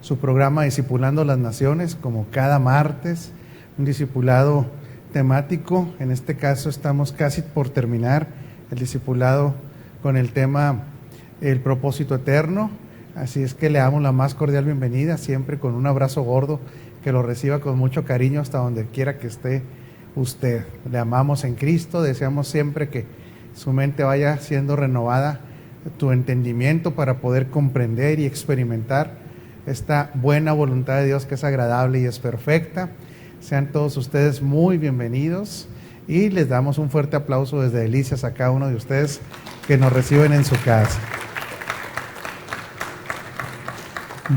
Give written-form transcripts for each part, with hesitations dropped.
su programa Discipulando las Naciones, como cada martes, un discipulado temático. En este caso estamos casi por terminar el discipulado con el tema el propósito eterno, así es que le damos la más cordial bienvenida, siempre con un abrazo gordo, que lo reciba con mucho cariño hasta donde quiera que esté usted. Le amamos en Cristo, deseamos siempre que su mente vaya siendo renovada, tu entendimiento para poder comprender y experimentar esta buena voluntad de Dios que es agradable y es perfecta. Sean todos ustedes muy bienvenidos y les damos un fuerte aplauso desde Delicias a cada uno de ustedes que nos reciben en su casa.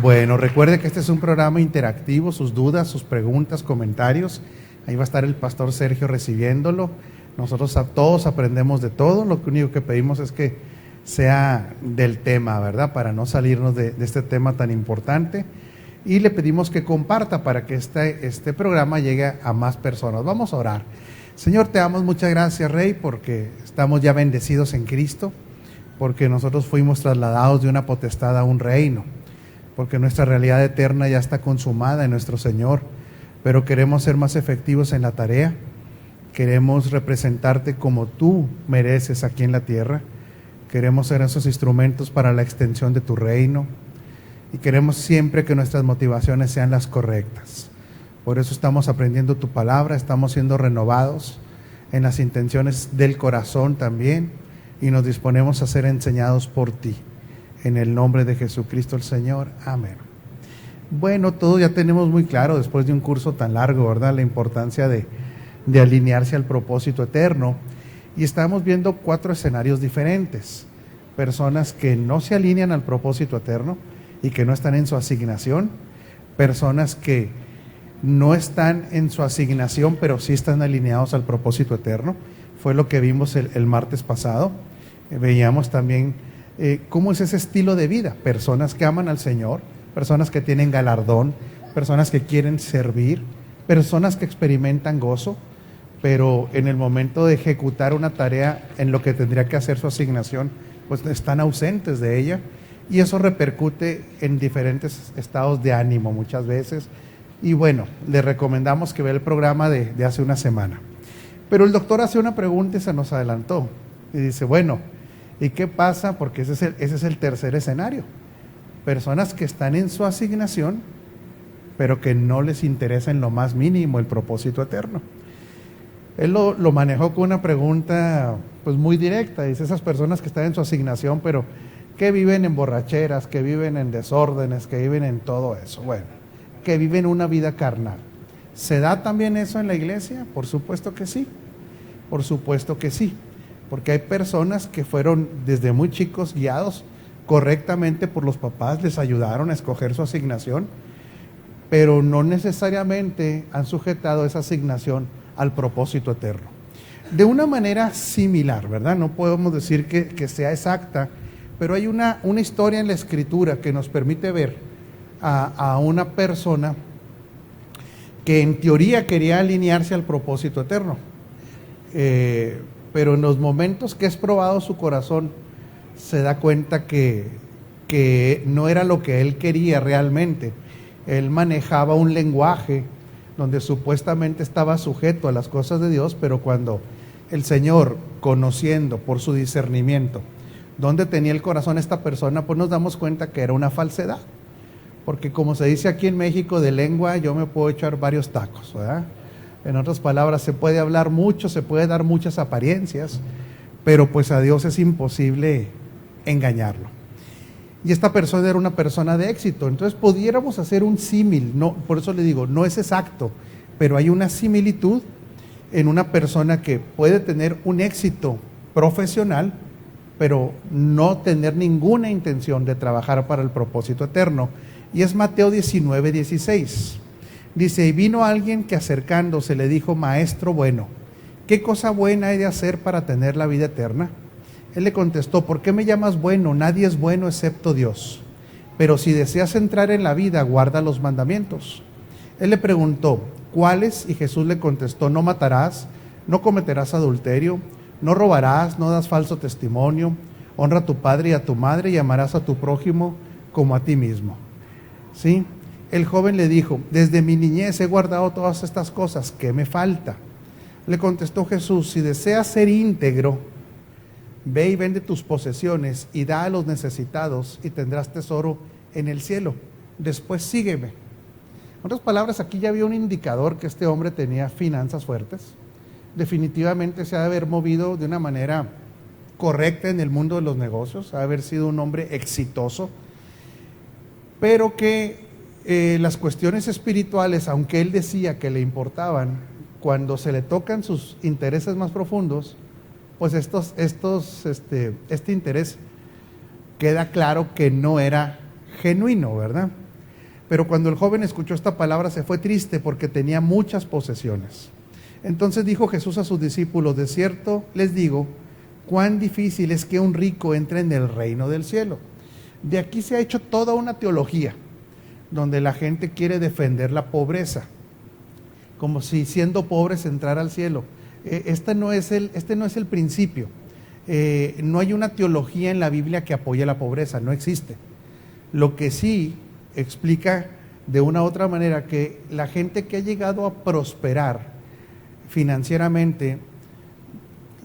Bueno, recuerde que este es un programa interactivo, sus dudas, sus preguntas, comentarios, ahí va a estar el pastor Sergio recibiéndolo. Nosotros todos aprendemos de todo, lo único que pedimos es que sea del tema, ¿verdad? Para no salirnos de este tema tan importante, y le pedimos que comparta para que este programa llegue a más personas. Vamos a orar. Señor, te damos muchas gracias, Rey, porque estamos ya bendecidos en Cristo, porque nosotros fuimos trasladados de una potestad a un reino, porque nuestra realidad eterna ya está consumada en nuestro Señor, pero queremos ser más efectivos en la tarea, queremos representarte como tú mereces aquí en la tierra, queremos ser esos instrumentos para la extensión de tu reino, y queremos siempre que nuestras motivaciones sean las correctas. Por eso estamos aprendiendo tu palabra, estamos siendo renovados en las intenciones del corazón también, y nos disponemos a ser enseñados por ti. En el nombre de Jesucristo el Señor, amén. Bueno, todo ya tenemos muy claro después de un curso tan largo, ¿verdad? La importancia de alinearse al propósito eterno. Y estamos viendo 4 escenarios diferentes. Personas que no se alinean al propósito eterno y que no están en su asignación. Personas que no están en su asignación, pero sí están alineados al propósito eterno. Fue lo que vimos el martes pasado. Veíamos también cómo es ese estilo de vida, personas que aman al Señor, personas que tienen galardón, personas que quieren servir, personas que experimentan gozo, pero en el momento de ejecutar una tarea en lo que tendría que hacer su asignación, pues están ausentes de ella, y eso repercute en diferentes estados de ánimo muchas veces. Y bueno, le recomendamos que vea el programa de hace una semana. Pero el doctor hace una pregunta y se nos adelantó, y dice, bueno, ¿y qué pasa? Porque ese es el tercer escenario. Personas que están en su asignación, pero que no les interesa en lo más mínimo el propósito eterno. Él lo manejó con una pregunta pues muy directa. Dice, esas personas que están en su asignación, pero que viven en borracheras, que viven en desórdenes, que viven en todo eso. Bueno, que viven una vida carnal. ¿Se da también eso en la iglesia? Por supuesto que sí. Por supuesto que sí. Porque hay personas que fueron desde muy chicos guiados correctamente por los papás, les ayudaron a escoger su asignación, pero no necesariamente han sujetado esa asignación al propósito eterno. De una manera similar, ¿verdad? No podemos decir que sea exacta, pero hay una historia en la Escritura que nos permite ver a una persona que en teoría quería alinearse al propósito eterno. Pero en los momentos que es probado su corazón, se da cuenta que no era lo que él quería realmente. Él manejaba un lenguaje donde supuestamente estaba sujeto a las cosas de Dios, pero cuando el Señor, conociendo por su discernimiento dónde tenía el corazón esta persona, pues nos damos cuenta que era una falsedad. Porque como se dice aquí en México, de lengua yo me puedo echar varios tacos, ¿verdad? En otras palabras, se puede hablar mucho, se puede dar muchas apariencias, pero pues a Dios es imposible engañarlo. Y esta persona era una persona de éxito, entonces pudiéramos hacer un símil, no, por eso le digo, no es exacto, pero hay una similitud en una persona que puede tener un éxito profesional, pero no tener ninguna intención de trabajar para el propósito eterno. Y es Mateo 19:16. Dice, y vino alguien que acercándose le dijo, maestro bueno, ¿qué cosa buena he de hacer para tener la vida eterna? Él le contestó, ¿por qué me llamas bueno? Nadie es bueno excepto Dios. Pero si deseas entrar en la vida, guarda los mandamientos. Él le preguntó, ¿cuáles? Y Jesús le contestó, no matarás, no cometerás adulterio, no robarás, no das falso testimonio, honra a tu padre y a tu madre y amarás a tu prójimo como a ti mismo. ¿Sí? El joven le dijo, desde mi niñez he guardado todas estas cosas, ¿qué me falta? Le contestó Jesús, si deseas ser íntegro, ve y vende tus posesiones y da a los necesitados y tendrás tesoro en el cielo. Después sígueme. En otras palabras, aquí ya había un indicador que este hombre tenía finanzas fuertes. Definitivamente se ha de haber movido de una manera correcta en el mundo de los negocios, ha de haber sido un hombre exitoso, pero que las cuestiones espirituales, aunque él decía que le importaban, cuando se le tocan sus intereses más profundos, pues este interés queda claro que no era genuino, ¿verdad? Pero cuando el joven escuchó esta palabra se fue triste porque tenía muchas posesiones. Entonces dijo Jesús a sus discípulos, de cierto les digo, cuán difícil es que un rico entre en el reino del cielo. De aquí se ha hecho toda una teología, donde la gente quiere defender la pobreza, como si siendo pobres entrara al cielo. Este no es el principio. No hay una teología en la Biblia que apoye la pobreza, no existe. Lo que sí explica de una u otra manera que la gente que ha llegado a prosperar financieramente,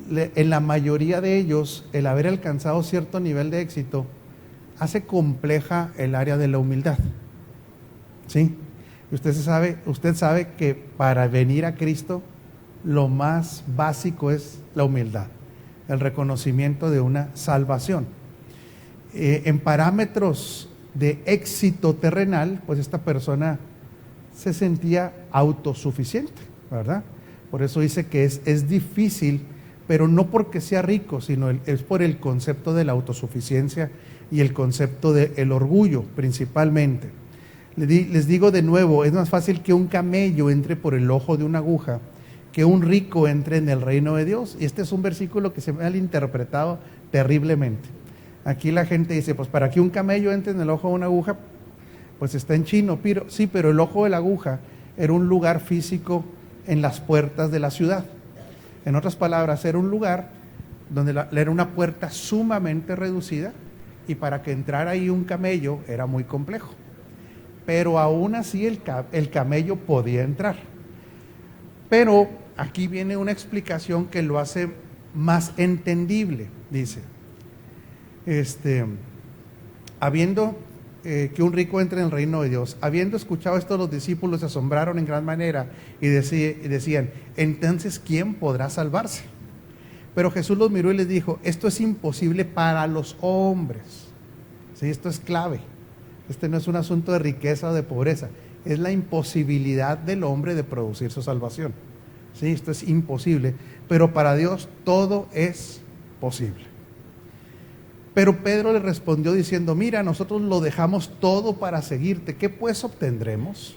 en la mayoría de ellos, el haber alcanzado cierto nivel de éxito, hace compleja el área de la humildad. ¿Sí? Usted sabe que para venir a Cristo, lo más básico es la humildad, el reconocimiento de una salvación. En parámetros de éxito terrenal, pues esta persona se sentía autosuficiente, ¿verdad? Por eso dice que es difícil, pero no porque sea rico, sino es por el concepto de la autosuficiencia y el concepto del orgullo principalmente. Les digo de nuevo, es más fácil que un camello entre por el ojo de una aguja que un rico entre en el reino de Dios. Y este es un versículo que se me ha interpretado terriblemente. Aquí la gente dice, pues para que un camello entre en el ojo de una aguja, pues está en chino, pero sí, pero el ojo de la aguja era un lugar físico en las puertas de la ciudad. En otras palabras, era un lugar donde era una puerta sumamente reducida y para que entrara ahí un camello era muy complejo. Pero aún así el camello podía entrar. Pero aquí viene una explicación que lo hace más entendible. Dice, habiendo que un rico entre en el reino de Dios, habiendo escuchado esto, los discípulos se asombraron en gran manera y decían, entonces ¿quién podrá salvarse? Pero Jesús los miró y les dijo, esto es imposible para los hombres. ¿Sí? Esto es clave. Este no es un asunto de riqueza o de pobreza, es la imposibilidad del hombre de producir su salvación. Sí, esto es imposible, pero para Dios todo es posible. Pero Pedro le respondió diciendo, mira, nosotros lo dejamos todo para seguirte, ¿qué pues obtendremos?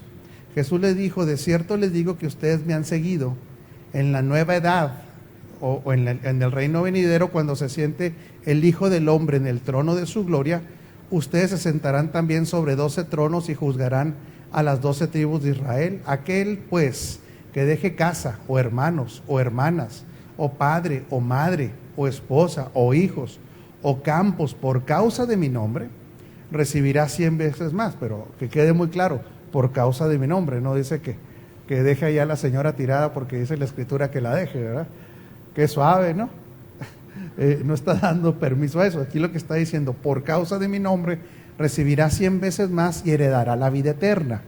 Jesús les dijo, de cierto les digo que ustedes me han seguido en la nueva edad o en el reino venidero, cuando se siente el Hijo del Hombre en el trono de su gloria. Ustedes se sentarán también sobre 12 tronos y juzgarán a las 12 tribus de Israel. Aquel pues que deje casa, o hermanos, o hermanas, o padre, o madre, o esposa, o hijos, o campos, por causa de mi nombre, recibirá 100 veces más. Pero que quede muy claro, por causa de mi nombre, no dice que deje allá a la señora tirada porque dice la Escritura que la deje, ¿verdad? Qué suave, ¿no? No está dando permiso a eso. Aquí lo que está diciendo, por causa de mi nombre recibirá 100 veces más y heredará la vida eterna,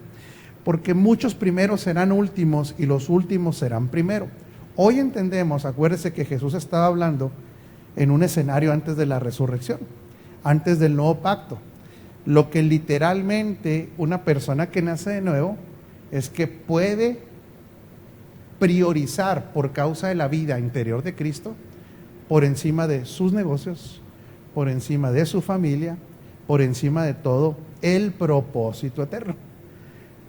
porque muchos primeros serán últimos y los últimos serán primero. Hoy entendemos, acuérdese que Jesús estaba hablando en un escenario antes de la resurrección, antes del nuevo pacto. Lo que literalmente una persona que nace de nuevo es que puede priorizar por causa de la vida interior de Cristo por encima de sus negocios, por encima de su familia, por encima de todo el propósito eterno.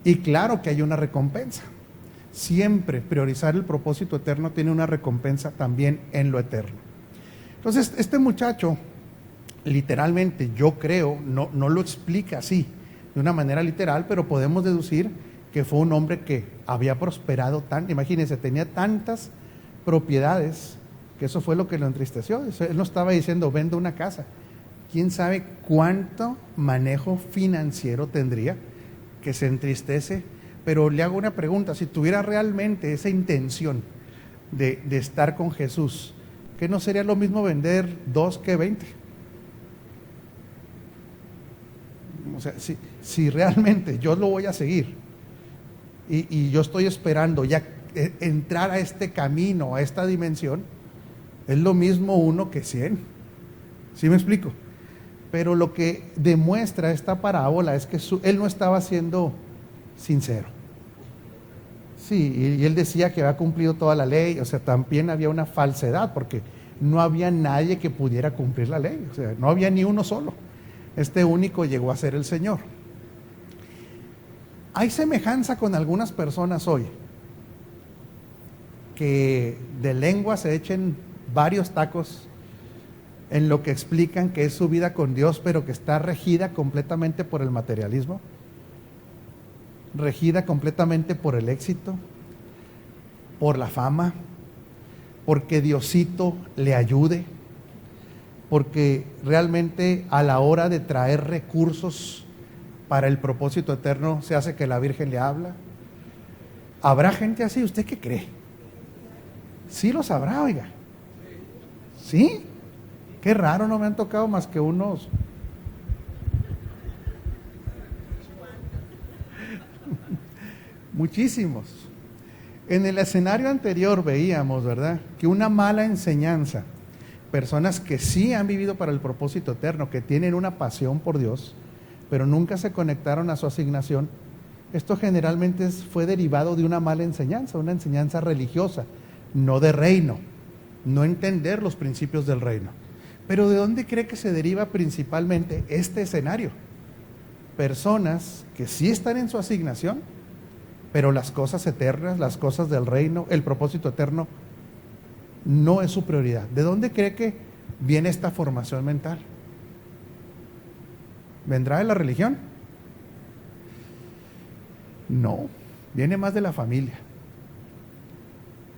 Y claro que hay una recompensa. Siempre priorizar el propósito eterno tiene una recompensa también en lo eterno. Entonces, este muchacho, literalmente, yo creo, no lo explica así, de una manera literal, pero podemos deducir que fue un hombre que había prosperado tanto. Imagínense, tenía tantas propiedades que eso fue lo que lo entristeció. Él no estaba diciendo, vendo una casa. ¿Quién sabe cuánto manejo financiero tendría? que se entristece, pero le hago una pregunta: si tuviera realmente esa intención de estar con Jesús, ¿qué no sería lo mismo vender 2 que 20? O sea, si realmente yo lo voy a seguir y yo estoy esperando ya entrar a este camino, a esta dimensión, es lo mismo 1 que 100. ¿Sí me explico? Pero lo que demuestra esta parábola es que él no estaba siendo sincero. Sí, y él decía que había cumplido toda la ley. O sea, también había una falsedad, porque no había nadie que pudiera cumplir la ley. O sea, no había ni uno solo. Este único llegó a ser el Señor. Hay semejanza con algunas personas hoy, que de lengua se echen varios tacos en lo que explican que es su vida con Dios, pero que está regida completamente por el materialismo, regida completamente por el éxito, por la fama, porque Diosito le ayude, porque realmente a la hora de traer recursos para el propósito eterno se hace que la Virgen le habla. ¿Habrá gente así? ¿Usted qué cree? Sí los habrá, oiga. ¿Sí? Qué raro, no me han tocado más que unos. Muchísimos. En el escenario anterior veíamos, ¿verdad?, que una mala enseñanza, personas que sí han vivido para el propósito eterno, que tienen una pasión por Dios, pero nunca se conectaron a su asignación, esto generalmente fue derivado de una mala enseñanza, una enseñanza religiosa, no de reino, no entender los principios del reino. Pero ¿de dónde cree que se deriva principalmente este escenario? Personas que sí están en su asignación, pero las cosas eternas, las cosas del reino, el propósito eterno, no es su prioridad. ¿De dónde cree que viene esta formación mental? ¿Vendrá de la religión? No, viene más de la familia.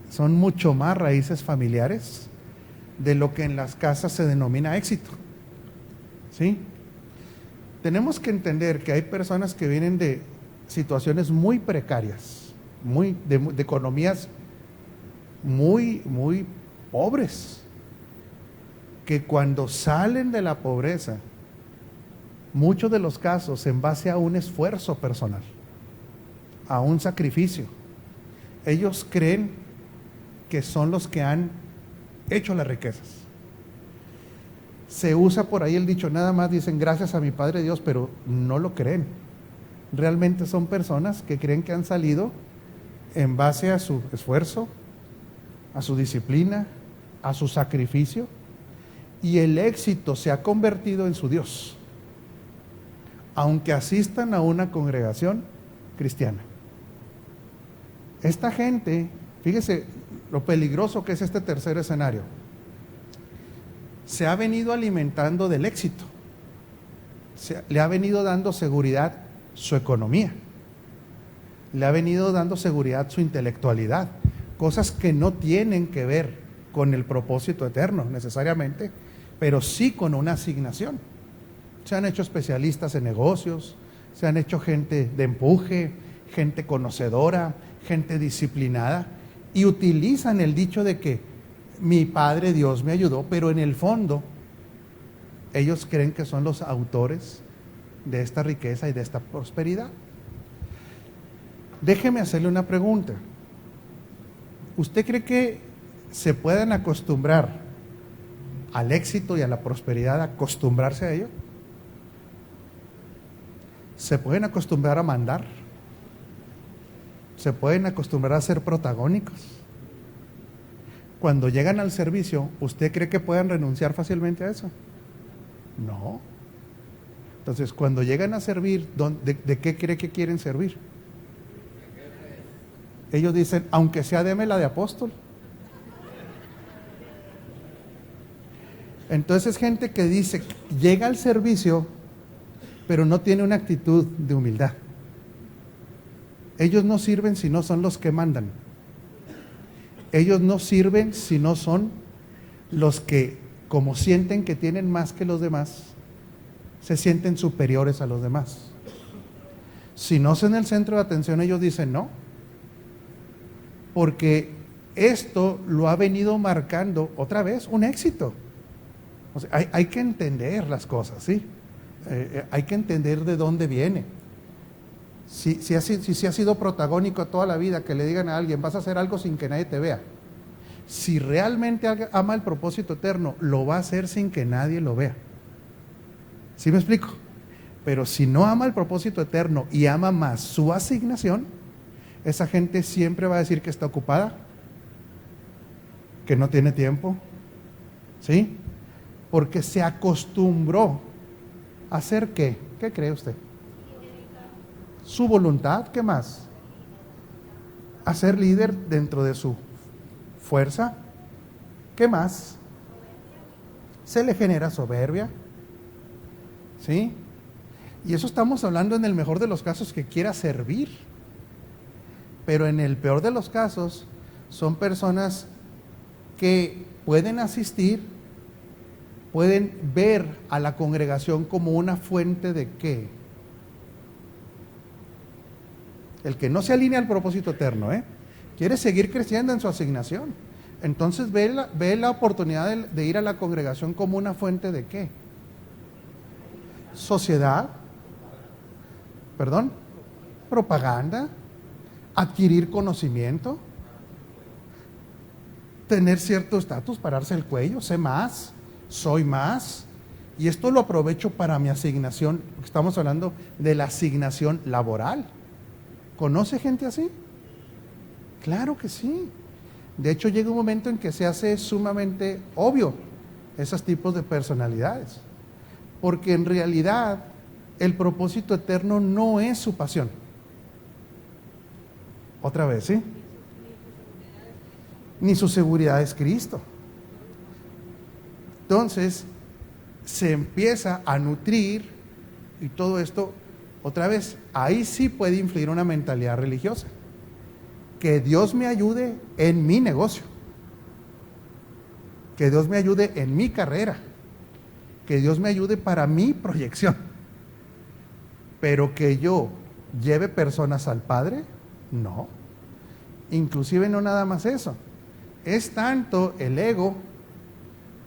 Son mucho más raíces familiares de lo que en las casas se denomina éxito. ¿Sí? Tenemos que entender que hay personas que vienen de situaciones muy precarias, de economías muy pobres, que cuando salen de la pobreza, muchos de los casos en base a un esfuerzo personal, a un sacrificio, ellos creen que son los que han hecho las riquezas. Se usa por ahí el dicho, nada más dicen gracias a mi Padre Dios, pero no lo creen. Realmente son personas que creen que han salido en base a su esfuerzo, a su disciplina, a su sacrificio, y el éxito se ha convertido en su Dios, aunque asistan a una congregación cristiana. Esta gente, fíjese lo peligroso que es este tercer escenario, se ha venido alimentando del éxito, le ha venido dando seguridad su economía, le ha venido dando seguridad su intelectualidad, cosas que no tienen que ver con el propósito eterno necesariamente, pero sí con una asignación. Se han hecho especialistas en negocios, se han hecho gente de empuje, gente conocedora, gente disciplinada, y utilizan el dicho de que mi Padre Dios me ayudó, pero en el fondo ellos creen que son los autores de esta riqueza y de esta prosperidad. Déjeme hacerle una pregunta. ¿Usted cree que se puedan acostumbrar al éxito y a la prosperidad, acostumbrarse a ello? ¿Se pueden acostumbrar a mandar? ¿Se pueden acostumbrar a ser protagónicos? Cuando llegan al servicio, ¿usted cree que puedan renunciar fácilmente a eso? No. Entonces, cuando llegan a servir, ¿de qué cree que quieren servir? Ellos dicen, aunque sea deme la de apóstol. Entonces es gente que dice, llega al servicio, pero no tiene una actitud de humildad. Ellos no sirven si no son los que mandan. Ellos no sirven si no son los que, como sienten que tienen más que los demás, se sienten superiores a los demás. Si no son el centro de atención, ellos dicen no. Porque esto lo ha venido marcando otra vez un éxito. O sea, hay que entender las cosas, ¿sí? Hay que entender de dónde viene. Si ha sido protagónico toda la vida, que le digan a alguien, vas a hacer algo sin que nadie te vea. Si realmente ama el propósito eterno, lo va a hacer sin que nadie lo vea. ¿Sí me explico? Pero si no ama el propósito eterno y ama más su asignación, esa gente siempre va a decir que está ocupada, que no tiene tiempo, ¿sí? Porque se acostumbró a hacer ¿qué? ¿Qué cree usted? Su voluntad, ¿qué más? A ser líder dentro de su fuerza, ¿qué más? Se le genera soberbia, ¿sí? Y eso estamos hablando en el mejor de los casos, que quiera servir. Pero en el peor de los casos son personas que pueden asistir, pueden ver a la congregación como una fuente de ¿qué? El que no se alinea al propósito eterno, quiere seguir creciendo en su asignación. Entonces ve la oportunidad de ir a la congregación como una fuente de ¿qué? Sociedad, propaganda, adquirir conocimiento, tener cierto estatus, pararse el cuello, sé más, soy más, y esto lo aprovecho para mi asignación. Estamos hablando de la asignación laboral. ¿Conoce gente así? Claro que sí. De hecho, llega un momento en que se hace sumamente obvio esos tipos de personalidades, porque en realidad el propósito eterno no es su pasión. Otra vez, ¿sí? Ni su seguridad es Cristo. Entonces, se empieza a nutrir y todo esto, otra vez, ahí sí puede influir una mentalidad religiosa. Que Dios me ayude en mi negocio. Que Dios me ayude en mi carrera. Que Dios me ayude para mi proyección. Pero que yo lleve personas al Padre, no. Inclusive no nada más eso. Es tanto el ego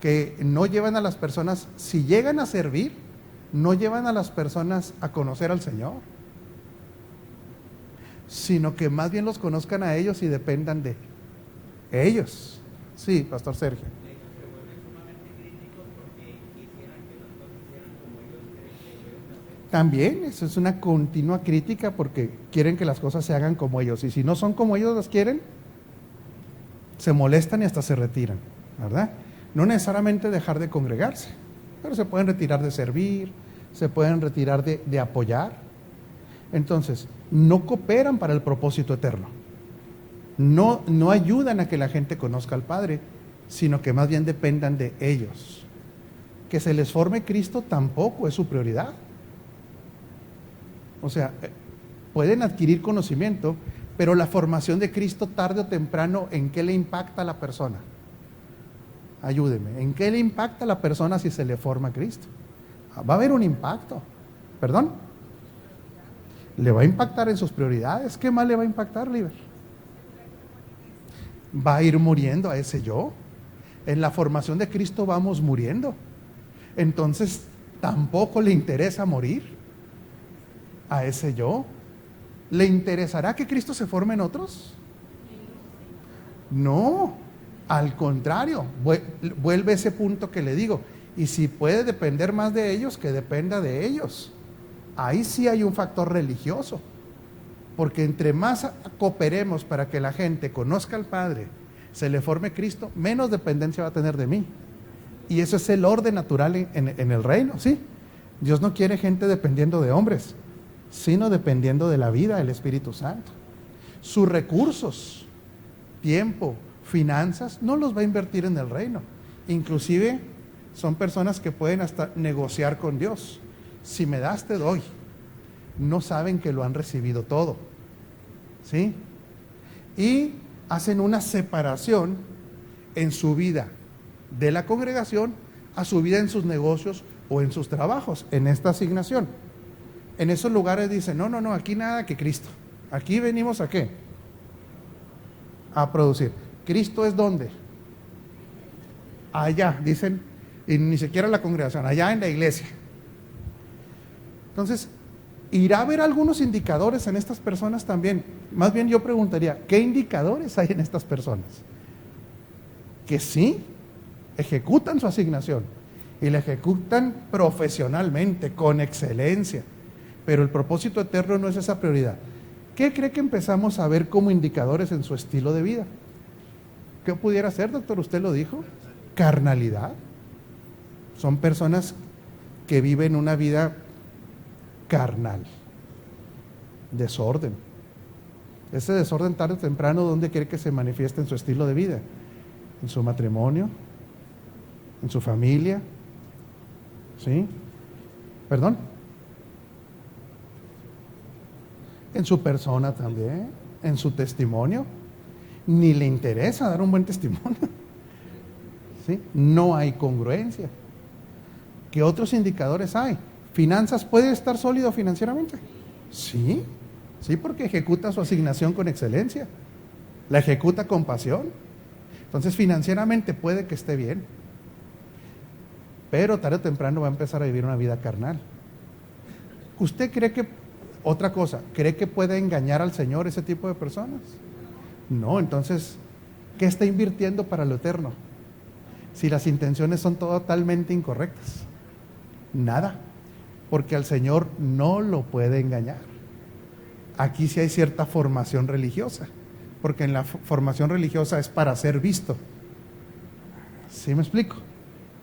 que no llevan a las personas, si llegan a servir, no llevan a las personas a conocer al Señor, sino que más bien los conozcan a ellos y dependan de ellos. Sí, Pastor Sergio. También, eso es una continua crítica, porque quieren que las cosas se hagan como ellos, y si no son como ellos las quieren, se molestan y hasta se retiran, ¿verdad? No necesariamente dejar de congregarse, pero se pueden retirar de servir, se pueden retirar de apoyar. Entonces, no cooperan para el propósito eterno, no ayudan a que la gente conozca al Padre, sino que más bien dependan de ellos. Que se les forme Cristo tampoco es su prioridad. O sea, pueden adquirir conocimiento, pero la formación de Cristo tarde o temprano, ¿en qué le impacta a la persona? Ayúdeme, ¿en qué le impacta a la persona si se le forma a Cristo? Va a haber un impacto, ¿perdón? Le va a impactar en sus prioridades. ¿Qué más le va a impactar, Liber? Va a ir muriendo a ese yo. En la formación de Cristo vamos muriendo. Entonces, tampoco le interesa morir a ese yo. ¿Le interesará que Cristo se forme en otros? No, al contrario, vuelve ese punto que le digo. Y si puede depender más de ellos, que dependa de ellos. Ahí sí hay un factor religioso, porque entre más cooperemos para que la gente conozca al Padre, se le forme Cristo, menos dependencia va a tener de mí. Y eso es el orden natural en el reino, ¿sí? Dios no quiere gente dependiendo de hombres, sino dependiendo de la vida del Espíritu Santo. Sus recursos, tiempo, finanzas, no los va a invertir en el reino. Inclusive son personas que pueden hasta negociar con Dios. Si me das, te doy. No saben que lo han recibido todo, ¿sí? Y hacen una separación en su vida de la congregación a su vida en sus negocios o en sus trabajos, en esta asignación. En esos lugares dicen, no, no, no, aquí nada que Cristo. Aquí venimos a qué? A producir. ¿Cristo es dónde? Allá, dicen, y ni siquiera la congregación, allá en la iglesia. Entonces, ¿irá a haber algunos indicadores en estas personas también? Más bien yo preguntaría, ¿qué indicadores hay en estas personas? Que sí, ejecutan su asignación y la ejecutan profesionalmente, con excelencia, pero el propósito eterno no es esa prioridad. ¿Qué cree que empezamos a ver como indicadores en su estilo de vida? ¿Qué pudiera ser, doctor? ¿Usted lo dijo? Carnalidad. Son personas que viven una vida carnal, desorden. Ese desorden tarde o temprano, ¿dónde cree que se manifiesta en su estilo de vida? En su matrimonio, en su familia, ¿sí? ¿Perdón? En su persona también, en su testimonio. Ni le interesa dar un buen testimonio, ¿sí? No hay congruencia. ¿Qué otros indicadores hay? ¿Finanzas? ¿Puede estar sólido financieramente? Sí, sí, porque ejecuta su asignación con excelencia, la ejecuta con pasión. Entonces financieramente puede que esté bien, pero tarde o temprano va a empezar a vivir una vida carnal. ¿Usted cree que, otra cosa, cree que puede engañar al Señor ese tipo de personas? No, entonces, ¿qué está invirtiendo para lo eterno? Si las intenciones son totalmente incorrectas. Nada, porque al Señor no lo puede engañar. Aquí sí hay cierta formación religiosa, porque en la formación religiosa es para ser visto. ¿Sí me explico?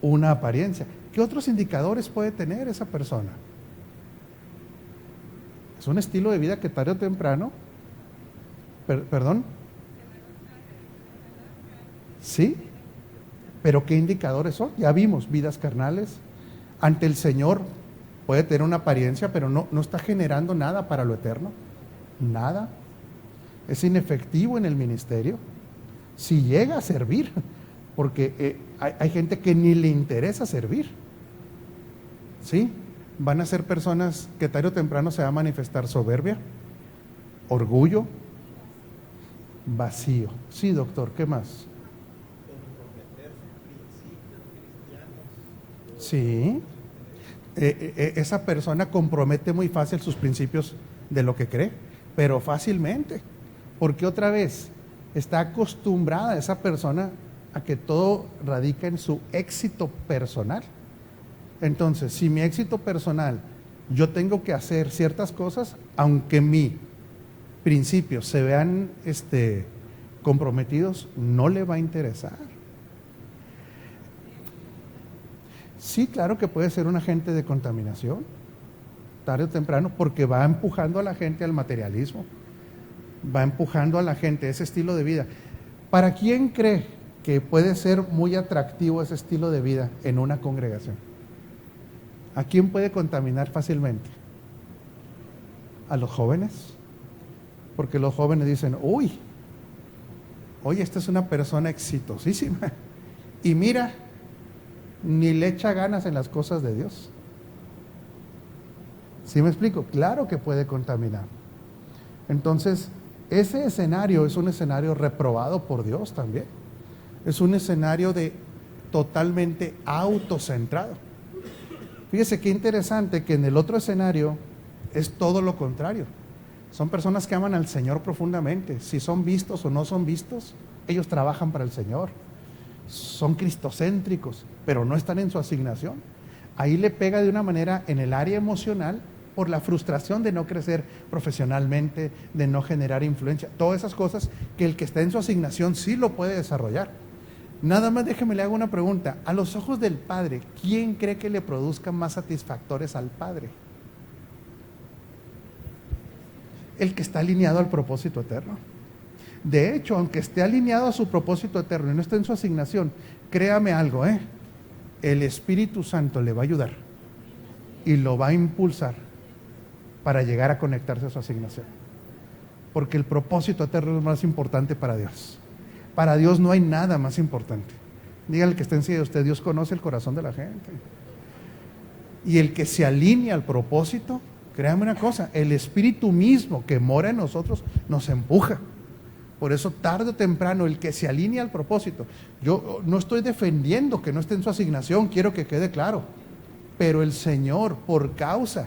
Una apariencia. ¿Qué otros indicadores puede tener esa persona? Es un estilo de vida que tarde o temprano, perdón, sí, pero ¿qué indicadores son? Ya vimos, vidas carnales. Ante el Señor puede tener una apariencia, pero no está generando nada para lo eterno. Nada. Es inefectivo en el ministerio. Si llega a servir, porque hay gente que ni le interesa servir. ¿Sí? Van a ser personas que tarde o temprano se va a manifestar soberbia, orgullo, vacío. Sí, doctor, ¿qué más? Sí, esa persona compromete muy fácil sus principios de lo que cree, pero fácilmente, porque otra vez está acostumbrada esa persona a que todo radica en su éxito personal. Entonces, si mi éxito personal, yo tengo que hacer ciertas cosas, aunque mis principios se vean comprometidos, no le va a interesar. Sí, claro que puede ser un agente de contaminación, tarde o temprano, porque va empujando a la gente al materialismo, va empujando a la gente a ese estilo de vida. ¿Para quién cree que puede ser muy atractivo ese estilo de vida en una congregación? ¿A quién puede contaminar fácilmente? ¿A los jóvenes? Porque los jóvenes dicen, uy, oye, esta es una persona exitosísima. Y mira, ni le echa ganas en las cosas de Dios. ¿Sí me explico? Claro que puede contaminar. Entonces, ese escenario es un escenario reprobado por Dios también. Es un escenario de totalmente autocentrado. Fíjese qué interesante que en el otro escenario es todo lo contrario. Son personas que aman al Señor profundamente. Si son vistos o no son vistos, ellos trabajan para el Señor. Son cristocéntricos, pero no están en su asignación. Ahí le pega de una manera en el área emocional por la frustración de no crecer profesionalmente, de no generar influencia. Todas esas cosas que el que está en su asignación sí lo puede desarrollar. Nada más déjeme le hago una pregunta. A los ojos del Padre, ¿quién cree que le produzcan más satisfactores al Padre? El que está alineado al propósito eterno. De hecho, aunque esté alineado a su propósito eterno y no esté en su asignación, créame algo, el Espíritu Santo le va a ayudar y lo va a impulsar para llegar a conectarse a su asignación. Porque el propósito eterno es más importante para Dios. Para Dios no hay nada más importante. Dígale que está encima de usted, Dios conoce el corazón de la gente. Y el que se alinea al propósito, Créanme una cosa, el Espíritu mismo que mora en nosotros nos empuja. Por eso tarde o temprano el que se alinea al propósito, yo no estoy defendiendo que no esté en su asignación, quiero que quede claro, pero el Señor, por causa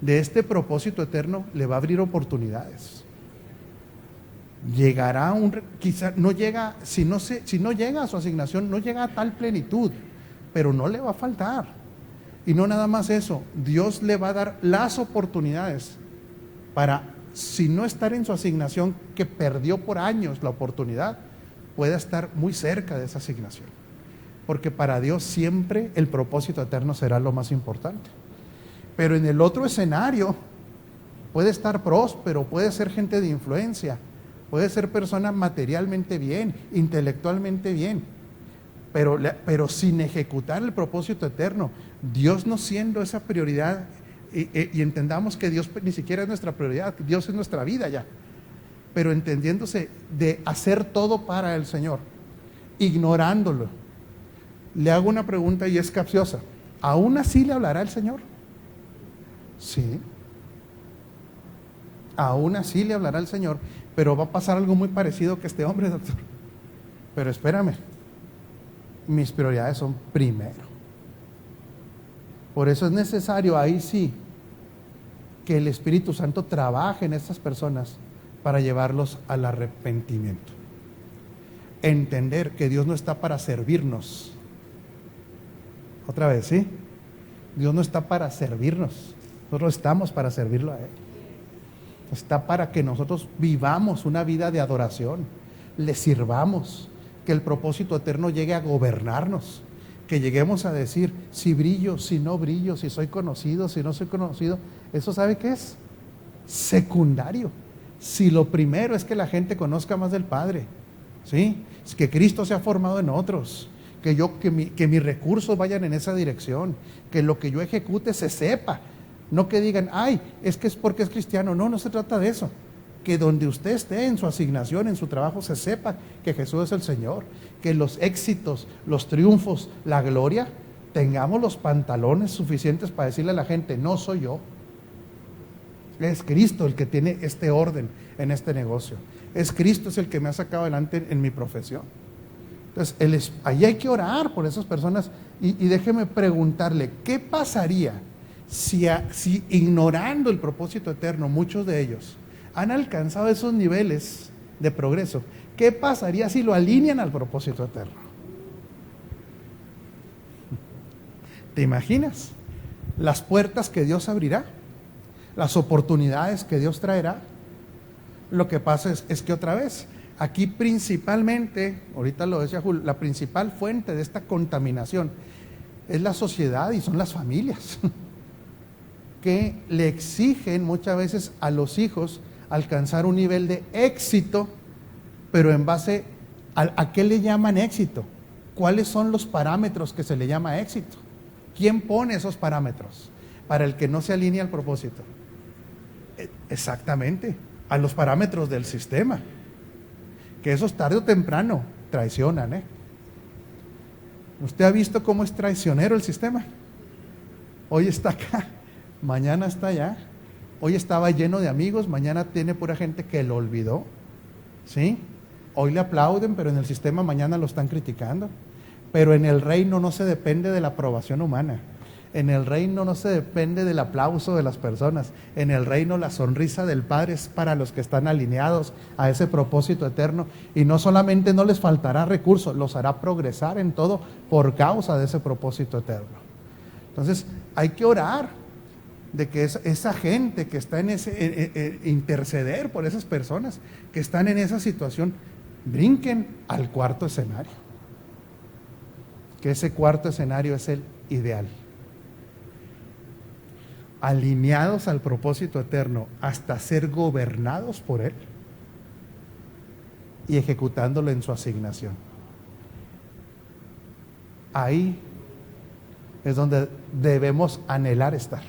de este propósito eterno, le va a abrir oportunidades. Llegará quizá no llega, si no llega a su asignación, no llega a tal plenitud, pero no le va a faltar. Y no nada más eso, Dios le va a dar las oportunidades para, si no estar en su asignación, que perdió por años la oportunidad, pueda estar muy cerca de esa asignación. Porque para Dios siempre el propósito eterno será lo más importante. Pero en el otro escenario puede estar próspero, puede ser gente de influencia, puede ser persona materialmente bien, intelectualmente bien, pero sin ejecutar el propósito eterno, Dios no siendo esa prioridad, y entendamos que Dios ni siquiera es nuestra prioridad, Dios es nuestra vida ya, pero entendiéndose de hacer todo para el Señor, ignorándolo. Le hago una pregunta y es capciosa: ¿aún así le hablará el Señor? Sí, aún así le hablará el Señor, pero va a pasar algo muy parecido que este hombre, doctor. Pero espérame, mis prioridades son primero. Por eso es necesario, ahí sí, que el Espíritu Santo trabaje en estas personas para llevarlos al arrepentimiento. Entender que Dios no está para servirnos. Otra vez, ¿sí? Dios no está para servirnos. Nosotros estamos para servirlo a Él. Está para que nosotros vivamos una vida de adoración, le sirvamos, que el propósito eterno llegue a gobernarnos, que lleguemos a decir, si brillo, si no brillo, si soy conocido, si no soy conocido. ¿Eso sabe qué es? Secundario. Si lo primero es que la gente conozca más del Padre, ¿sí? Es que Cristo se ha formado en otros, que mis recursos vayan en esa dirección, que lo que yo ejecute se sepa, no que digan, ay, es que es porque es cristiano. No, no se trata de eso. Que donde usted esté en su asignación, en su trabajo, se sepa que Jesús es el Señor, que los éxitos, los triunfos, la gloria, tengamos los pantalones suficientes para decirle a la gente, no soy yo, es Cristo el que tiene este orden en este negocio, es Cristo es el que me ha sacado adelante en mi profesión. Entonces, ahí hay que orar por esas personas y déjeme preguntarle, ¿qué pasaría si ignorando el propósito eterno, muchos de ellos han alcanzado esos niveles de progreso? ¿Qué pasaría si lo alinean al propósito eterno? ¿Te imaginas las puertas que Dios abrirá? Las oportunidades que Dios traerá. Lo que pasa es que otra vez, aquí principalmente, ahorita lo decía Julio, la principal fuente de esta contaminación es la sociedad y son las familias que le exigen muchas veces a los hijos alcanzar un nivel de éxito, pero en base a qué le llaman éxito, cuáles son los parámetros que se le llama éxito, quién pone esos parámetros para el que no se alinea al propósito. Exactamente, a los parámetros del sistema, que esos tarde o temprano traicionan. ¿Usted ha visto cómo es traicionero el sistema? Hoy está acá, mañana está allá. Hoy estaba lleno de amigos, mañana tiene pura gente que lo olvidó, ¿sí? Hoy le aplauden, pero en el sistema mañana lo están criticando. Pero en el reino no se depende de la aprobación humana. En el reino no se depende del aplauso de las personas. En el reino la sonrisa del Padre es para los que están alineados a ese propósito eterno. Y no solamente no les faltará recursos, los hará progresar en todo por causa de ese propósito eterno. Entonces hay que orar de que esa gente que está en interceder por esas personas que están en esa situación, brinquen al cuarto escenario, que ese cuarto escenario es el ideal, alineados al propósito eterno hasta ser gobernados por Él y ejecutándolo en su asignación. Ahí es donde debemos anhelar estar.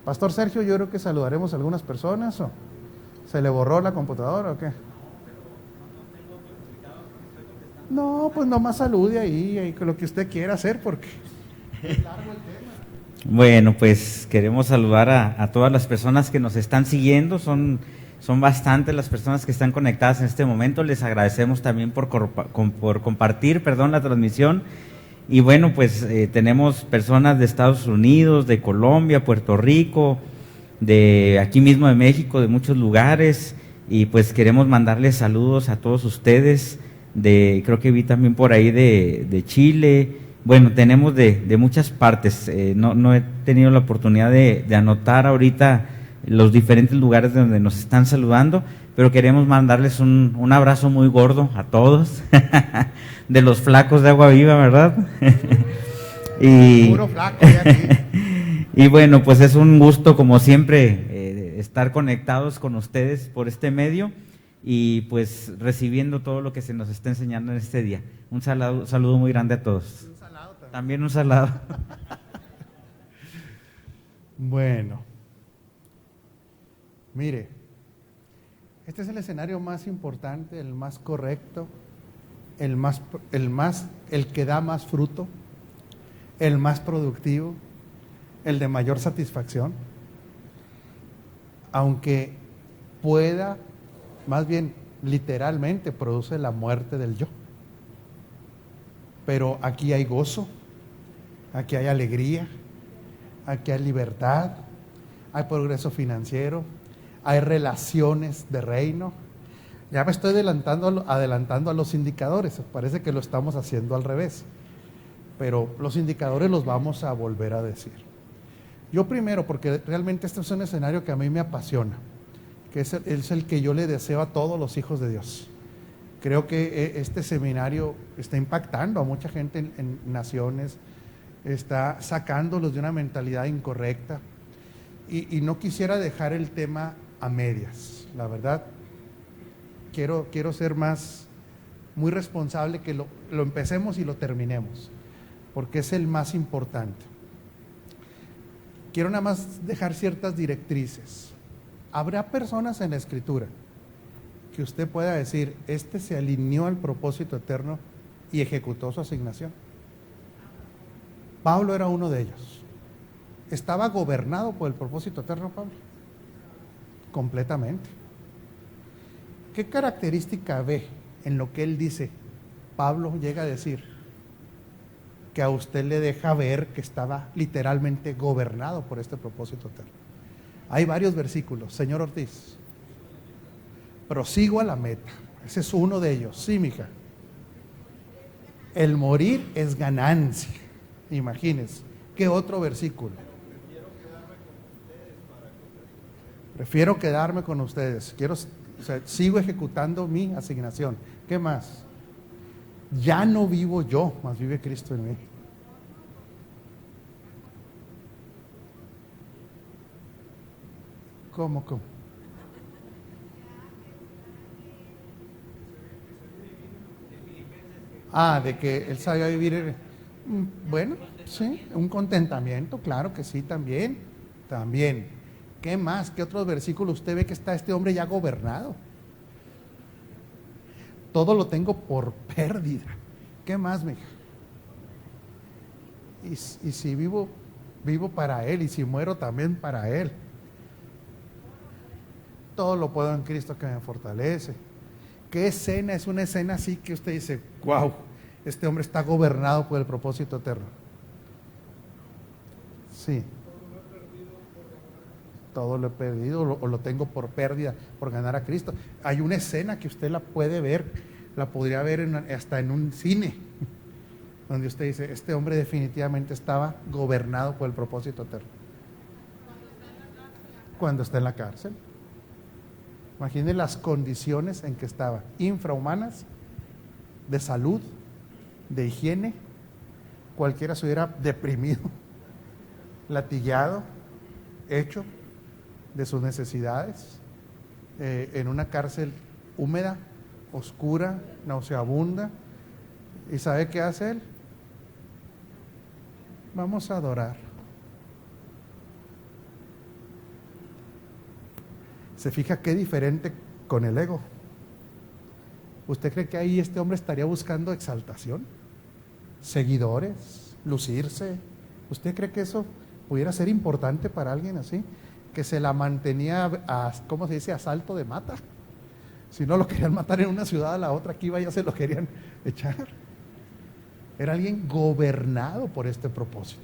Pastor Sergio, yo creo que saludaremos a algunas personas, ¿o se le borró la computadora o qué? No, pues nomás salude ahí con lo que usted quiera hacer, porque es largo el tema. Bueno, pues queremos saludar a todas las personas que nos están siguiendo. Son bastantes las personas que están conectadas en este momento. Les agradecemos también por compartir, la transmisión. Y bueno, pues tenemos personas de Estados Unidos, de Colombia, Puerto Rico, de aquí mismo de México, de muchos lugares. Y pues queremos mandarles saludos a todos ustedes. Creo que vi también por ahí de Chile. Bueno, tenemos de muchas partes. No he tenido la oportunidad de anotar ahorita los diferentes lugares donde nos están saludando, pero queremos mandarles un abrazo muy gordo a todos, de los flacos de Agua Viva, ¿verdad? Puro flaco ya aquí. Y bueno, pues es un gusto como siempre estar conectados con ustedes por este medio y pues recibiendo todo lo que se nos está enseñando en este día. Un saludo muy grande a todos. Un salado También un salado. Bueno, mire, este es el escenario más importante, el más correcto, el que da más fruto, el más productivo, el de mayor satisfacción, aunque pueda, más bien literalmente produce la muerte del yo. Pero aquí hay gozo, aquí hay alegría, aquí hay libertad, hay progreso financiero, hay relaciones de reino. Ya me estoy adelantando a los indicadores, parece que lo estamos haciendo al revés, pero los indicadores los vamos a volver a decir. Yo primero, porque realmente este es un escenario que a mí me apasiona, que es el que yo le deseo a todos los hijos de Dios. Creo que este seminario está impactando a mucha gente en naciones, está sacándolos de una mentalidad incorrecta y no quisiera dejar el tema a medias, la verdad. Quiero ser muy responsable, que lo empecemos y lo terminemos, porque es el más importante. Quiero nada más dejar ciertas directrices. Habrá personas en la Escritura que usted pueda decir, este se alineó al propósito eterno y ejecutó su asignación. Pablo era uno de ellos. ¿Estaba gobernado por el propósito eterno, Pablo? Completamente. ¿Qué característica ve en lo que él dice? Pablo llega a decir que a usted le deja ver que estaba literalmente gobernado por este propósito eterno. Hay varios versículos. Señor Ortiz, prosigo a la meta. Ese es uno de ellos. Sí, mija. El morir es ganancia. Imagínense. ¿Qué otro versículo? Prefiero quedarme con ustedes. Sigo ejecutando mi asignación. ¿Qué más? Ya no vivo yo, mas vive Cristo en mí. ¿Cómo? De que él sabía vivir. Bueno, sí, un contentamiento, claro que sí, también. ¿Qué más? ¿Qué otros versículos usted ve que está este hombre ya gobernado? Todo lo tengo por pérdida. ¿Qué más, mija? Y si vivo para Él, y si muero también para Él. Todo lo puedo en Cristo que me fortalece. ¿Qué escena? Es una escena así que usted dice, wow, este hombre está gobernado por el propósito eterno. Sí. Todo lo he perdido o lo tengo por pérdida, por ganar a Cristo. Hay una escena que usted la puede ver, la podría ver hasta en un cine, donde usted dice, este hombre definitivamente estaba gobernado por el propósito eterno. Cuando está en la cárcel. Imagine las condiciones en que estaba, infrahumanas, de salud, de higiene. Cualquiera se hubiera deprimido, latillado, hecho de sus necesidades, en una cárcel húmeda, oscura, nauseabunda. ¿Y sabe qué hace él? Vamos a adorar. ¿Se fija qué diferente con el ego? ¿Usted cree que ahí este hombre estaría buscando exaltación? ¿Seguidores? ¿Lucirse? ¿Usted cree que eso pudiera ser importante para alguien así, que se la mantenía a, ¿cómo se dice?, a salto de mata. Si no lo querían matar en una ciudad a la otra, aquí ya se lo querían echar. Era alguien gobernado por este propósito.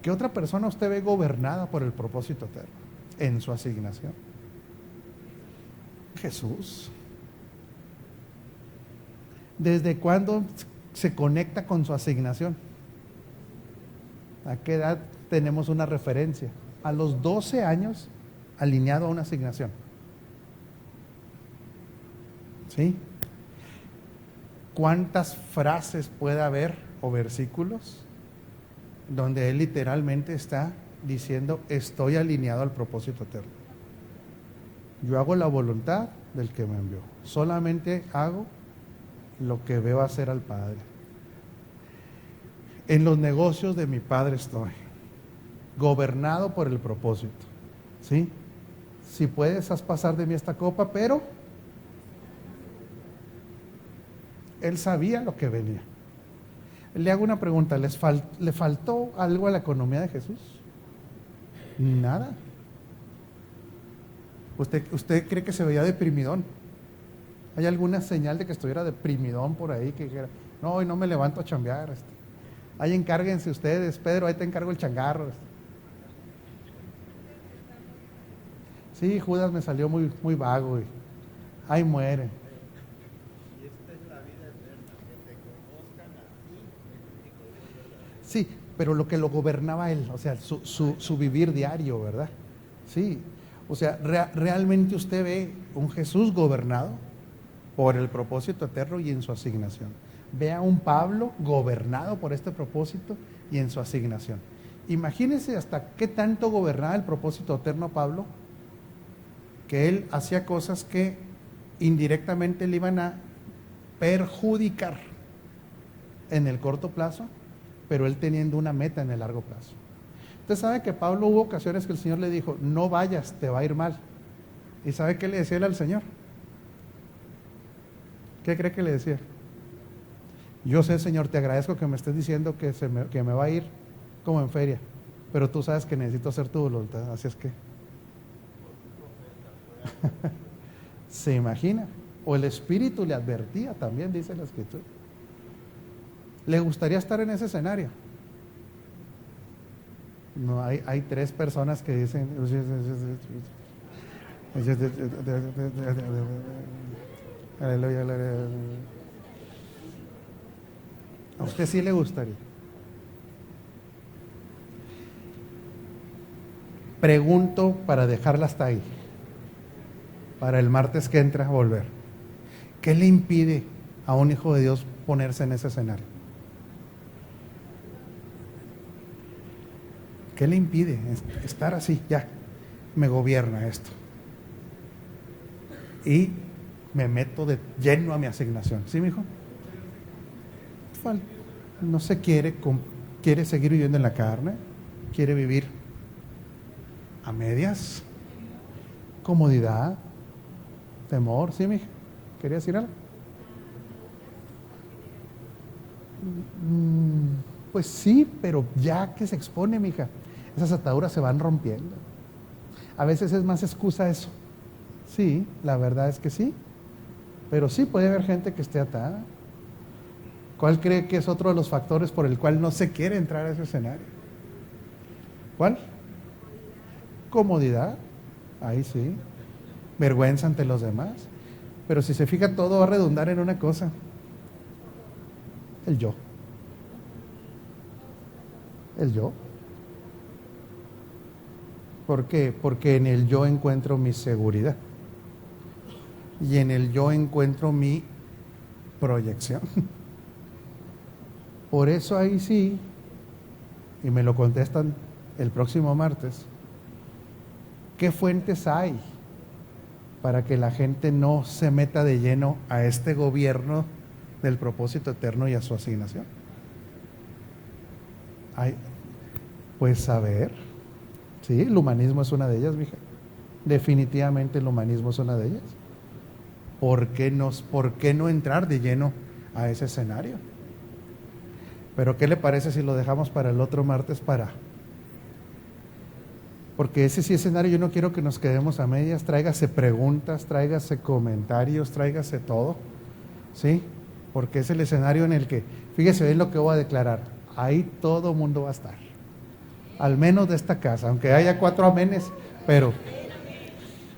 ¿Qué otra persona usted ve gobernada por el propósito eterno en su asignación? Jesús. ¿Desde cuándo se conecta con su asignación? ¿A qué edad tenemos una referencia? A los 12 años, alineado a una asignación. ¿Sí? ¿Cuántas frases puede haber o versículos donde él literalmente está diciendo: estoy alineado al propósito eterno? Yo hago la voluntad del que me envió. Solamente hago lo que veo hacer al Padre. En los negocios de mi Padre estoy, gobernado por el propósito. ¿Sí? Si puedes, haz pasar de mí esta copa, pero él sabía lo que venía. Le hago una pregunta: ¿le faltó algo a la economía de Jesús? Nada. ¿Usted cree que se veía deprimidón? ¿Hay alguna señal de que estuviera deprimidón por ahí? Que dijera: no, hoy no me levanto a chambear. Ahí encárguense ustedes, Pedro, ahí te encargo el changarro. Sí, Judas me salió muy, muy vago y ahí muere. Sí, pero lo que lo gobernaba él, o sea, su vivir diario, ¿verdad? Sí, o sea, realmente usted ve un Jesús gobernado por el propósito eterno y en su asignación. Ve a un Pablo gobernado por este propósito y en su asignación. Imagínese hasta qué tanto gobernaba el propósito eterno Pablo, que él hacía cosas que indirectamente le iban a perjudicar en el corto plazo, pero él teniendo una meta en el largo plazo. Usted sabe que Pablo, hubo ocasiones que el Señor le dijo: no vayas, te va a ir mal. ¿Y sabe qué le decía él al Señor? ¿Qué cree que le decía? Yo sé, Señor, te agradezco que me estés diciendo que me va a ir como en feria, pero tú sabes que necesito hacer tu voluntad, así es que se imagina. O el Espíritu le advertía también, dice la Escritura. ¿Le gustaría estar en ese escenario? No, hay 3 personas que dicen: aleluya, aleluya. ¿A usted sí le gustaría? Pregunto para dejarla hasta ahí, para el martes que entra volver. ¿Qué le impide a un hijo de Dios ponerse en ese escenario? ¿Qué le impide estar así? Ya, me gobierna esto. Y me meto de lleno a mi asignación. ¿Sí, mijo? No se quiere seguir viviendo en la carne, quiere vivir a medias, comodidad, temor. ¿Sí, mija? ¿Quería decir algo? Pues sí, pero ya que se expone, mija, esas ataduras se van rompiendo. A veces es más excusa eso. Sí, la verdad es que sí, pero sí puede haber gente que esté atada. ¿Cuál cree que es otro de los factores por el cual no se quiere entrar a ese escenario? ¿Cuál? Comodidad, ahí sí. Vergüenza ante los demás. Pero si se fija, todo va a redundar en una cosa: el yo. El yo. ¿Por qué? Porque en el yo encuentro mi seguridad. Y en el yo encuentro mi proyección. Por eso ahí sí, y me lo contestan el próximo martes, ¿qué fuentes hay para que la gente no se meta de lleno a este gobierno del propósito eterno y a su asignación? Pues a ver, sí, el humanismo es una de ellas, mija. Definitivamente el humanismo es una de ellas. ¿Por qué no entrar de lleno a ese escenario? Pero ¿qué le parece si lo dejamos para el otro martes porque ese sí escenario yo no quiero que nos quedemos a medias? Tráigase preguntas, tráigase comentarios, tráigase todo, ¿sí? Porque es el escenario en el que, fíjese bien lo que voy a declarar, ahí todo mundo va a estar, al menos de esta casa, aunque haya 4 amenes, pero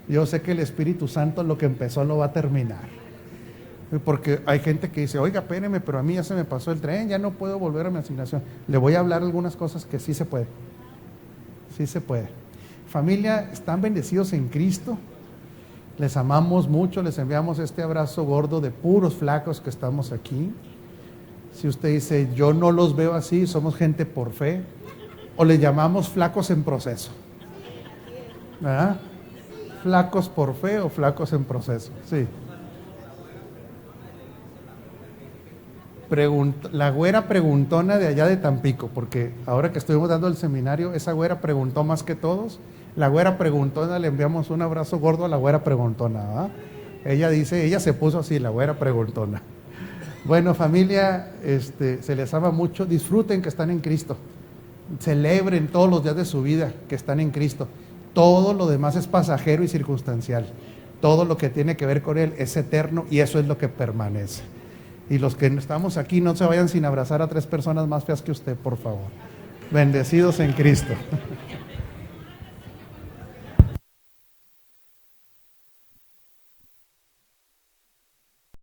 yo sé que el Espíritu Santo lo que empezó lo va a terminar. Porque hay gente que dice, oiga, espéreme, pero a mí ya se me pasó el tren, ya no puedo volver a mi asignación. Le voy a hablar algunas cosas que sí se puede. Sí se puede. Familia, están bendecidos en Cristo. Les amamos mucho, les enviamos este abrazo gordo de puros flacos que estamos aquí. Si usted dice, yo no los veo así, somos gente por fe, o le llamamos flacos en proceso. ¿Verdad? Flacos por fe o flacos en proceso, sí. La güera preguntona de allá de Tampico, porque ahora que estuvimos dando el seminario, esa güera preguntó más que todos. La güera preguntona, le enviamos un abrazo gordo a la güera preguntona, ¿verdad? Ella dice, ella se puso así, la güera preguntona. Bueno, familia, se les ama mucho, disfruten que están en Cristo, celebren todos los días de su vida que están en Cristo. Todo lo demás es pasajero y circunstancial. Todo lo que tiene que ver con Él es eterno y eso es lo que permanece. Y los que estamos aquí, no se vayan sin abrazar a 3 personas más feas que usted, por favor. Bendecidos en Cristo.